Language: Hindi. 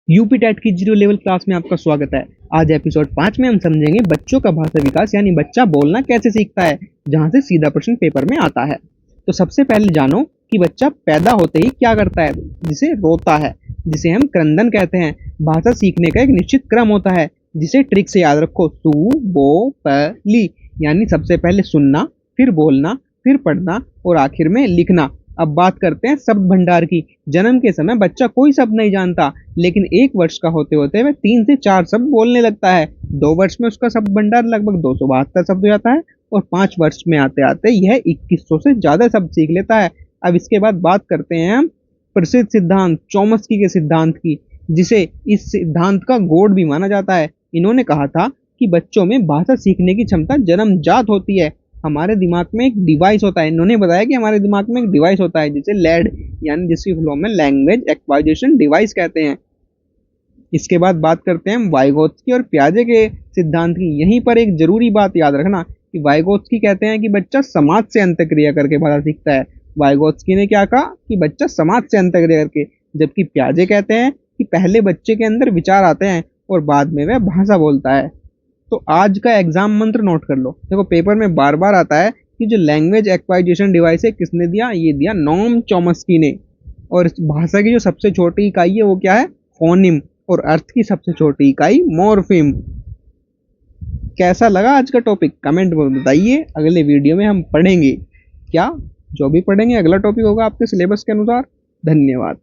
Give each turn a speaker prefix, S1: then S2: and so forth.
S1: यूपी टेट की जीरो लेवल क्लास में आपका स्वागत है। आज एपिसोड 5 में हम समझेंगे बच्चों का भाषा विकास यानी बच्चा बोलना कैसे सीखता है, जहां से सीधा प्रश्न पेपर में आता है। तो सबसे पहले जानो कि बच्चा पैदा होते ही क्या करता है, जिसे रोता है, जिसे हम क्रंदन कहते हैं। भाषा सीखने का एक निश्चित क्रम होता है, जिसे ट्रिक से याद रखो। सु बो प ली, यानी सबसे पहले सुनना, फिर बोलना, फिर पढ़ना और आखिर में लिखना। अब बात करते हैं शब्द भंडार की। जन्म के समय बच्चा कोई शब्द नहीं जानता, लेकिन 1 वर्ष का होते होते वह 3 से 4 शब्द बोलने लगता है। 2 वर्ष में उसका शब्द भंडार लगभग 272 शब्द हो जाता है और 5 वर्ष में आते आते यह 2100 से ज्यादा शब्द सीख लेता है। अब इसके बाद बात करते हैं हम प्रसिद्ध सिद्धांत चॉम्स्की के सिद्धांत की, जिसे इस सिद्धांत का गॉड भी माना जाता है। इन्होंने कहा था कि बच्चों में भाषा सीखने की क्षमता जन्मजात होती है। हमारे दिमाग में एक डिवाइस होता है। इन्होंने बताया कि हमारे दिमाग में एक डिवाइस होता है जिसे लैड यानी जिसकी फुल फॉर्म में लैंग्वेज एक्वाजिशन डिवाइस कहते हैं। इसके बाद बात करते हैं वाइगोत्स्की और पियाजे के सिद्धांत की। यहीं पर एक जरूरी बात याद रखना कि वाइगोत्स्की कहते हैं कि बच्चा समाज से अंतःक्रिया करके भाषा सीखता है। वाइगोत्स्की ने क्या कहा कि बच्चा समाज से अंतःक्रिया करके, जबकि पियाजे कहते हैं कि पहले बच्चे के अंदर विचार आते हैं और बाद में वह भाषा बोलता है। तो आज का एग्जाम मंत्र नोट कर लो। देखो पेपर में बार बार आता है कि जो लैंग्वेज एक्वाइजिशन डिवाइस है किसने दिया, ये दिया नोम चॉम्स्की ने। और इस भाषा की जो सबसे छोटी इकाई है वो क्या है, फोनिम, और अर्थ की सबसे छोटी इकाई मॉर्फिम। कैसा लगा आज का टॉपिक कमेंट में बताइए। अगले वीडियो में हम पढ़ेंगे क्या, जो भी पढ़ेंगे अगला टॉपिक होगा आपके सिलेबस के अनुसार। धन्यवाद।